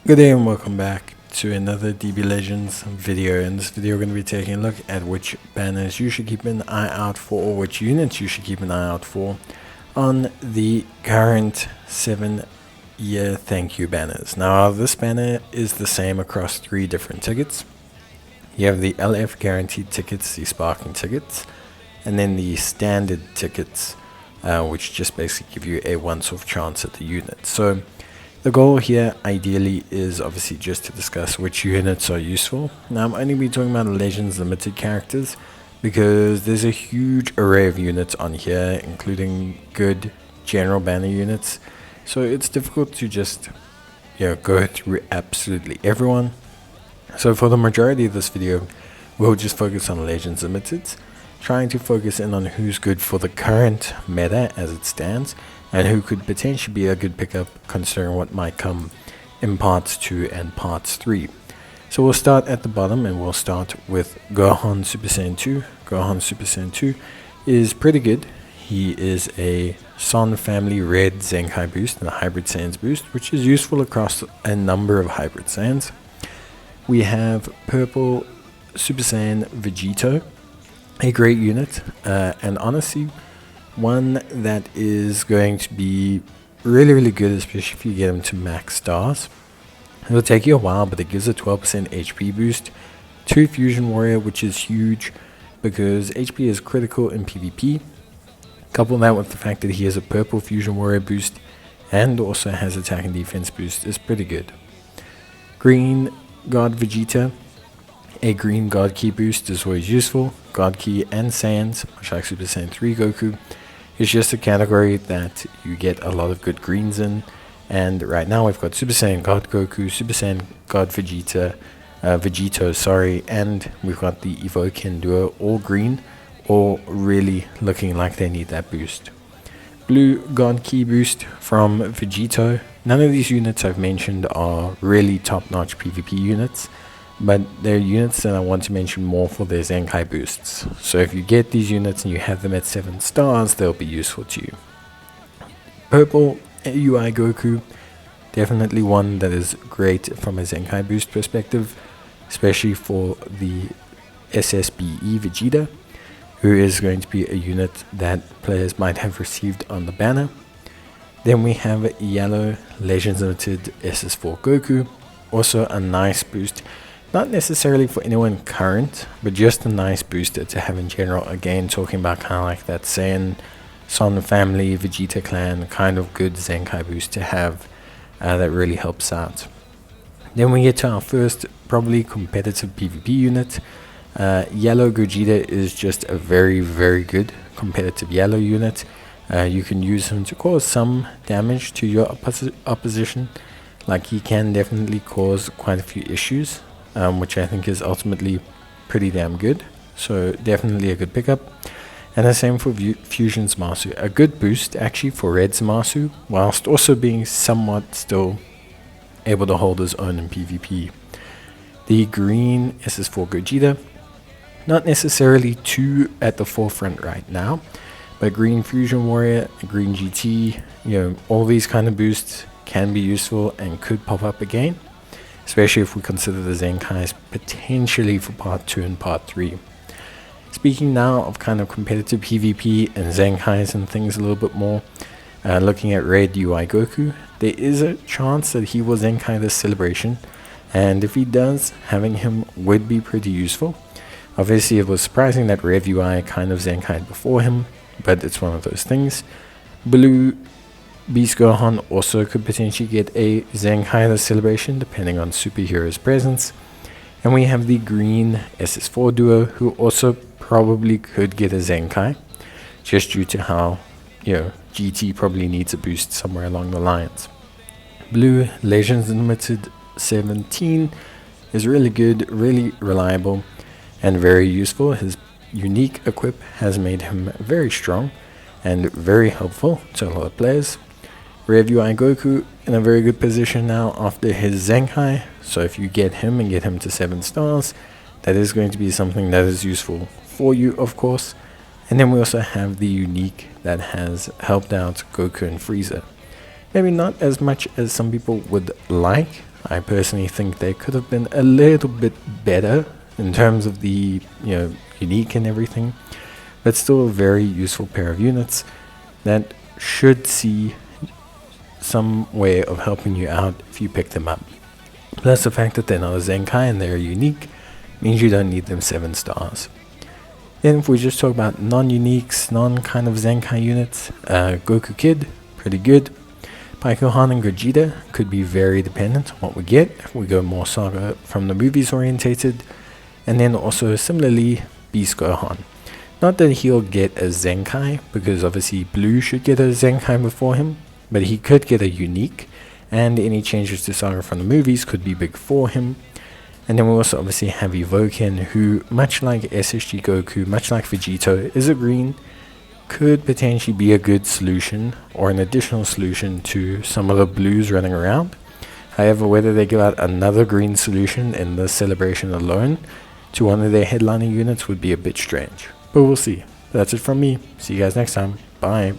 Good day and welcome back to another DB Legends video. In this video we're going to be taking a look at which banners you should keep an eye out for, or which units you should keep an eye out for on the current 7-year thank you banners. Now this banner is the same across 3 different tickets. You have the LF guaranteed tickets, the sparking tickets, and then the standard tickets, which just basically give you a once-off chance at the unit. So the goal here ideally is obviously just to discuss which units are useful. Now I'm only be talking about Legends Limited characters because there's a huge array of units on here, including good general banner units. So it's difficult to just go through absolutely everyone. So for the majority of this video, we'll just focus on Legends Limited, trying to focus in on who's good for the current meta as it stands, and who could potentially be a good pickup considering what might come in parts 2 and parts 3. So we'll start at the bottom and we'll start with Gohan Super Saiyan 2. Gohan Super Saiyan 2 is pretty good. He is a Son family red Zenkai boost and a Hybrid Saiyans boost, which is useful across a number of Hybrid Saiyans. We have purple Super Saiyan Vegito, a great unit, and honestly one that is going to be really good, especially if you get him to max stars. It'll take you a while, but it gives a 12% HP boost to Fusion Warrior, which is huge because HP is critical in PvP. Couple that with the fact that he has a purple Fusion Warrior boost and also has attack and defense boost is pretty good. Green God Vegeta, a green God Ki boost is always useful. God Ki and Saiyans, much like Super Saiyan 3 Goku, is just a category that you get a lot of good greens in. And right now we've got Super Saiyan God Goku, Super Saiyan God Vegeta, Vegito, and we've got the Evoken duo, all green, all really looking like they need that boost. Blue God Ki boost from Vegito. None of these units I've mentioned are really top-notch PvP units, but they're units that I want to mention more for their Zenkai boosts. So if you get these units and you have them at 7 stars, they'll be useful to you. Purple UI Goku, definitely one that is great from a Zenkai boost perspective, especially for the SSBE Vegeta, who is going to be a unit that players might have received on the banner. Then we have yellow Legends Limited SS4 Goku, also a nice boost. Not necessarily for anyone current, but just a nice booster to have in general. Again, talking about kind of like that Saiyan, Son family, Vegeta clan, kind of good Zenkai boost to have that really helps out. Then we get to our first probably competitive PvP unit. Yellow Gogeta is just a very good competitive yellow unit. You can use him to cause some damage to your opposition. Like he can definitely cause quite a few issues, which I think is ultimately pretty damn good. So definitely a good pickup. And the same for Fusion Zamasu. A good boost actually for Red Zamasu, whilst also being somewhat still able to hold his own in PvP. The green SS4 Gogeta, not necessarily too at the forefront right now, but green Fusion Warrior, green GT, all these kind of boosts can be useful and could pop up again, especially if we consider the Zenkais potentially for part 2 and part 3. Speaking now of kind of competitive PvP and Zenkais and things a little bit more, looking at Red UI Goku, there is a chance that he will Zenkai this celebration, and if he does, having him would be pretty useful. Obviously it was surprising that Rev UI kind of Zenkai'd before him, but it's one of those things. Blue Beast Gohan also could potentially get a Zenkai this celebration depending on superhero's presence. And we have the green SS4 duo, who also probably could get a Zenkai, just due to how GT probably needs a boost somewhere along the lines. Blue Legends Limited 17 is really good, really reliable, and very useful. His unique equip has made him very strong and very helpful to a lot of players. Rev UI Goku in a very good position now after his Zenkai, so if you get him and get him to 7 stars, that is going to be something that is useful for you, of course. And then we also have the unique that has helped out Goku and Frieza. Maybe not as much as some people would like, I personally think they could have been a little bit better in terms of the, unique and everything, but still a very useful pair of units that should see some way of helping you out if you pick them up. Plus the fact that they're not a Zenkai and they're unique means you don't need them 7 stars. Then if we just talk about non-uniques, non-kind of Zenkai units, Goku Kid, pretty good. Baikuhan and Gogeta could be very dependent on what we get if we go more saga from the movies orientated. And then also similarly, Beast Gohan. Not that he'll get a Zenkai, because obviously Blue should get a Zenkai before him, but he could get a unique, and any changes to saga from the movies could be big for him. And then we also obviously have Evoken, who, much like SSG Goku, much like Vegito, is a green, could potentially be a good solution, or an additional solution to some of the blues running around. However, whether they give out another green solution in the celebration alone to one of their headlining units would be a bit strange. But we'll see. That's it from me. See you guys next time. Bye.